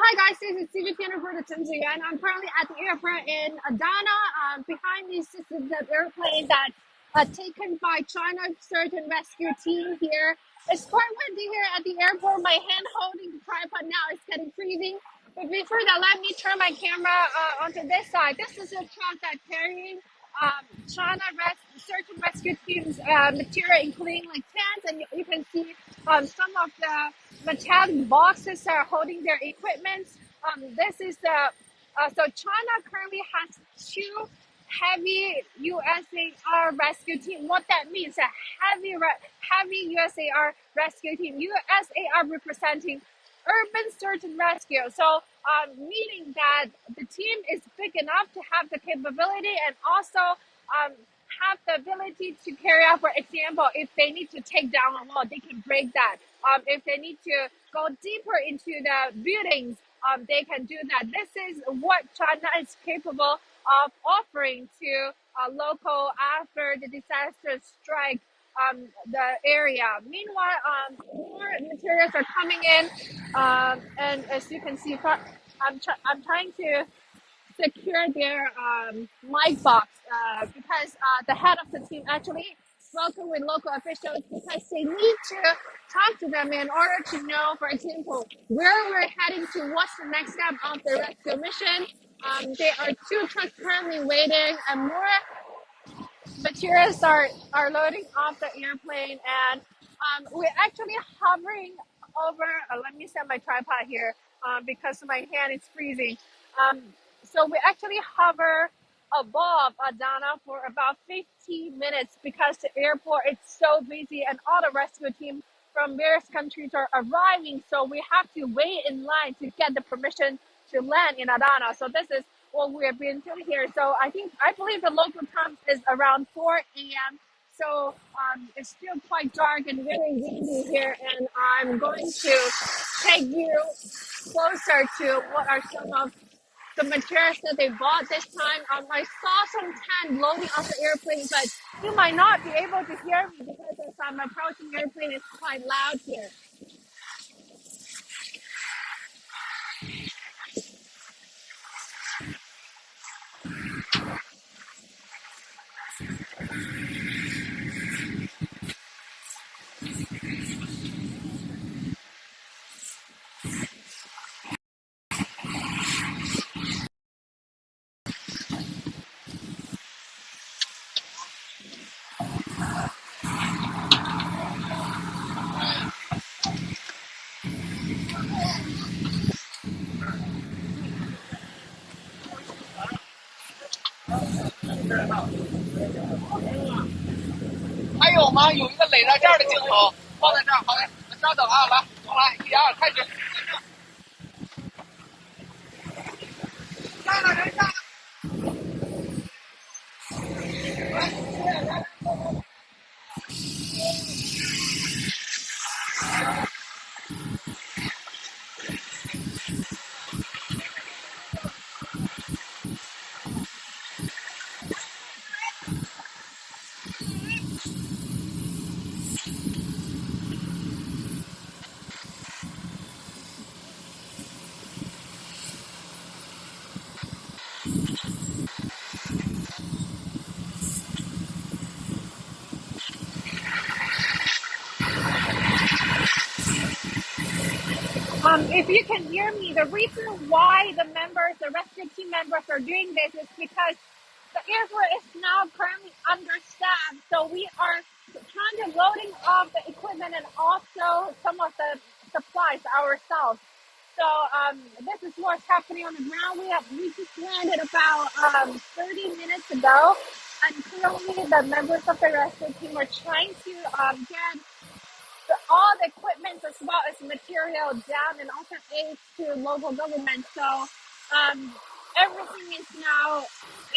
Hi guys, this is CGTN reporter and I'm currently at the airport in Adana. Behind me is the airplane that taken by China search and rescue team here. It's quite windy here at the airport. My hand holding the tripod now is getting freezing. But before that, let me turn my camera onto this side. This is a truck that's carrying China search and rescue team's material, including like tents, and you can see some of the metallic boxes are holding their equipment. This is the so China currently has two heavy USAR rescue team. What that means, a heavy USAR rescue team. USAR representing urban search and rescue. So meaning that the team is big enough to have the capability and also have the ability to carry out, for example, if they need to take down a wall, they can break that. If they need to go deeper into the buildings, they can do that. This is what China is capable of offering to local after the disaster strike the area. Meanwhile, more materials are coming in, and as you can see, I'm trying to secure their mic box because the head of the team actually spoken with local officials because they need to talk to them in order to know, for example, where we're heading to, what's the next step of the rescue mission. There are two trucks currently waiting, and more materials are loading off the airplane, and we're actually hovering over. Let me set my tripod here because my hand is freezing. Um, so we actually hover above Adana for about 15 minutes because the airport is so busy and all the rescue team from various countries are arriving. So we have to wait in line to get the permission to land in Adana. So this is what we have been doing here. So I believe the local time is around 4 a.m. So it's still quite dark and very windy here, and I'm going to take you closer to what are some of the materials that they bought this time. I saw some tent loading off the airplane, but you might not be able to hear me because as I'm approaching the airplane, it's quite loud here. If you can hear me, the reason why the rescue team members are doing this is because the airport is now currently understaffed. So we are trying to loading off the equipment and also some of the supplies ourselves. So this is what's happening on the ground. We just landed about 30 minutes ago, and currently the members of the rescue team are trying to get all the equipment as well as material down and also aid to local government. So everything is now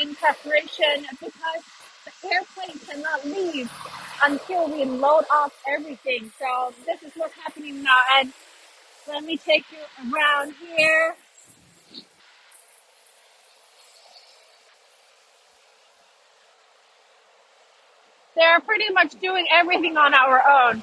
in preparation because the airplane cannot leave until we load off everything. So this is what's happening now. And let me take you around here. They're pretty much doing everything on our own.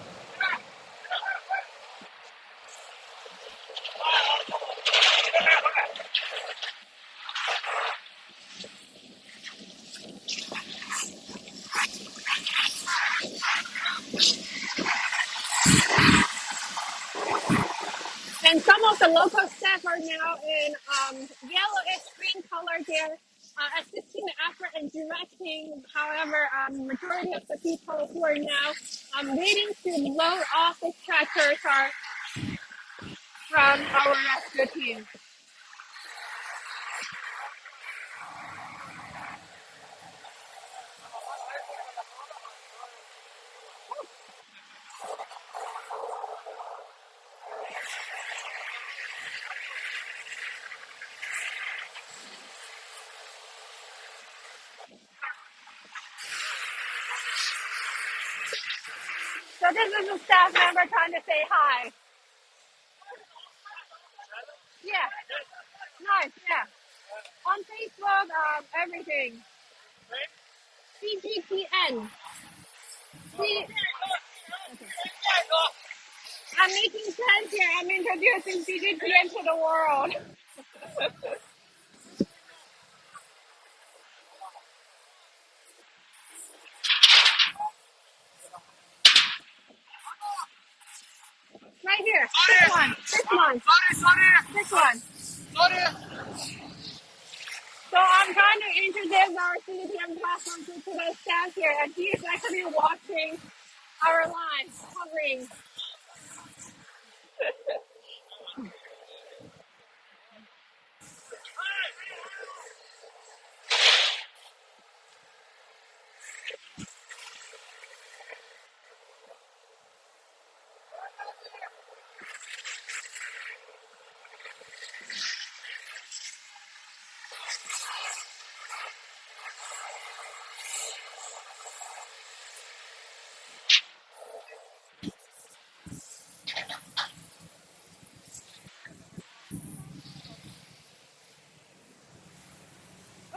And some of the local staff are now in yellowish green color here, assisting the effort and directing. However, majority of the people who are now waiting to load off the tractors are from our rescue team. So this is a staff member trying to say hi. Yeah, nice, yeah. On Facebook, everything. CGTN. See, I'm making sense here. I'm introducing CGTN to the world. Right here. This one. This one. This one. So I'm trying to introduce our CGTN platform to the staff here, and he is actually watching our live covering.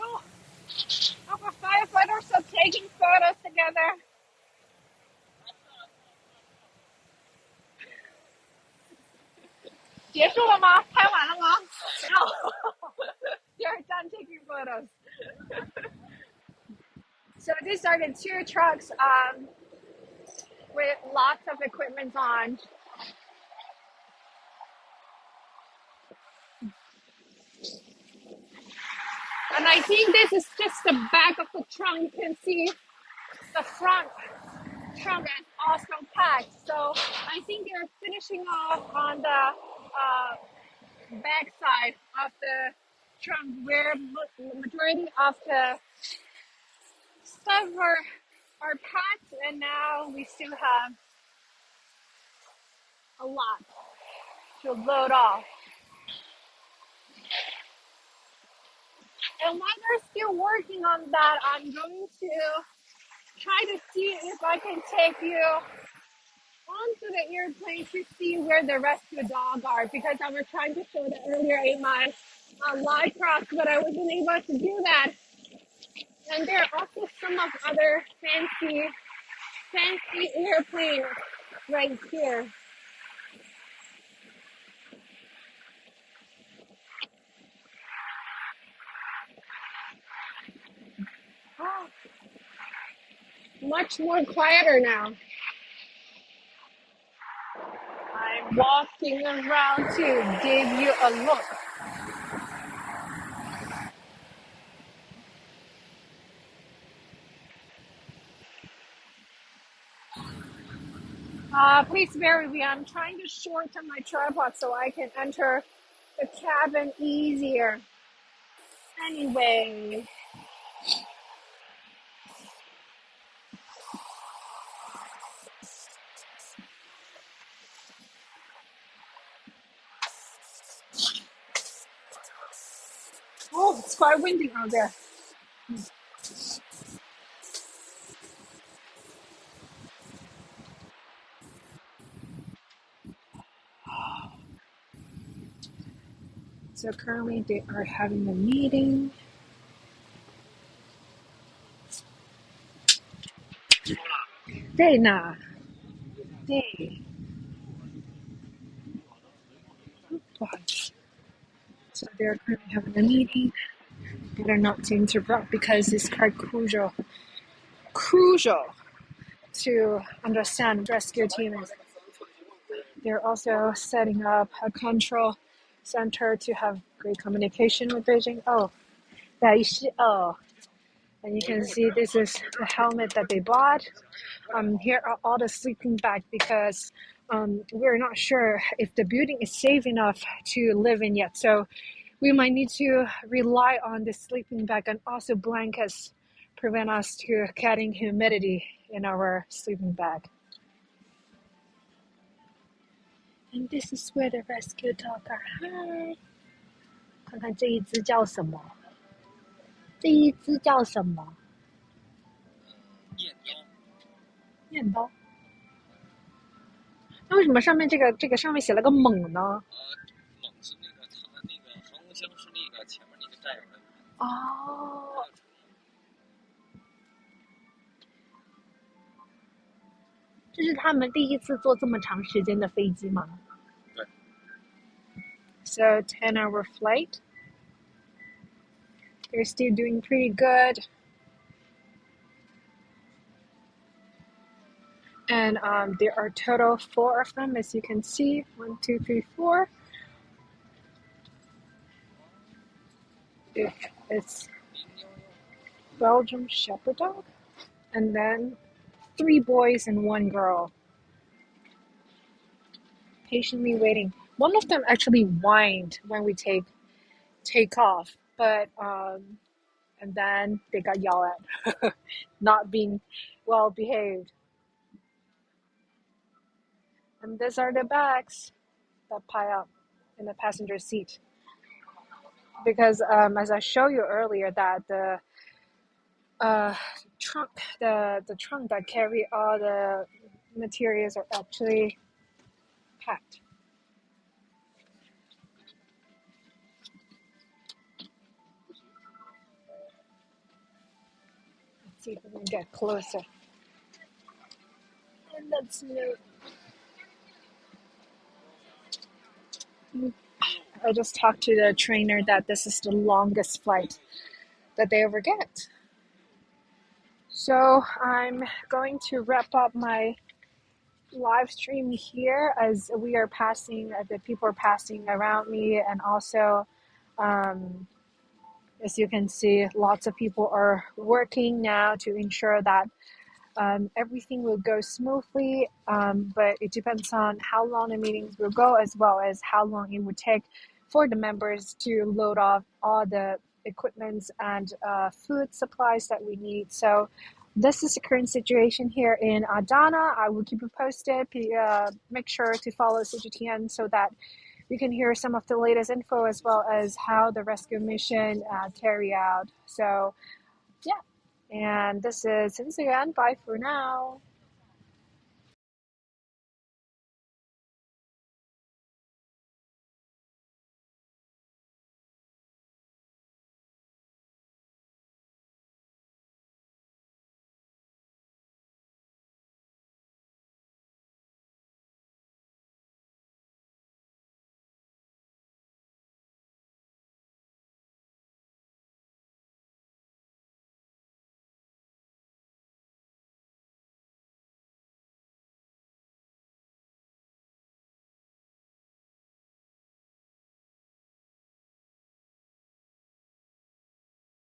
Oh, our firefighters are taking photos together. 结束了吗？拍完了吗？They're done taking photos. So they started two trucks with lots of equipment on. And I think this is just the back of the trunk. You can see the front trunk is also packed. So I think they're finishing off on the back side of the trunk where the majority of the stuff are packed, and now we still have a lot to load off. And while they're still working on that, I'm going to try to see if I can take you onto the airplane to see where the rescue dogs are, because I was trying to show that earlier in my live cross, but I wasn't able to do that. And there are also some of other fancy airplanes right here. Oh, much more quieter now. I'm walking around to give you a look. Please bear with me. I'm trying to shorten my tripod so I can enter the cabin easier. Anyway, oh, it's quite windy out there. So currently they are having a meeting. Dana, Day. So they're currently having a meeting. Better not to interrupt because it's quite crucial to understand rescue team is. They're also setting up a control center to have great communication with Beijing. Oh, and you can see this is a helmet that they bought. Here are all the sleeping bags because we're not sure if the building is safe enough to live in yet. So we might need to rely on the sleeping bag and also blankets prevent us to getting humidity in our sleeping bag. And this is where the rescue dog are. Hi. 看看这一只叫什么？这一只叫什么？面包。那为什么上面这个上面写了个猛呢？猛是那个它那个航空箱是那个前面那个站有的。哦。这是他们第一次坐这么长时间的飞机吗？对。So 10-hour flight. They're still doing pretty good. And there are total 4 of them, as you can see. 1, 2, 3, 4. It's Belgian Shepherd dog. And then 3 boys and 1 girl. Patiently waiting. One of them actually whined when we take off, but and then they got yelled at, not being well behaved. And these are the bags that pile up in the passenger seat. Because as I showed you earlier, that the trunk, the trunk that carry all the materials are actually packed. Let's see if we can get closer. And let's move. I just talked to the trainer that this is the longest flight that they ever get. So I'm going to wrap up my live stream here as we are passing, the people are passing around me, and also as you can see, lots of people are working now to ensure that everything will go smoothly, but it depends on how long the meetings will go, as well as how long it would take for the members to load off all the equipments and food supplies that we need. So this is the current situation here in Adana. I will keep you posted. Make sure to follow CGTN so that you can hear some of the latest info, as well as how the rescue mission carry out. So yeah. And this is Cinzia, and bye for now.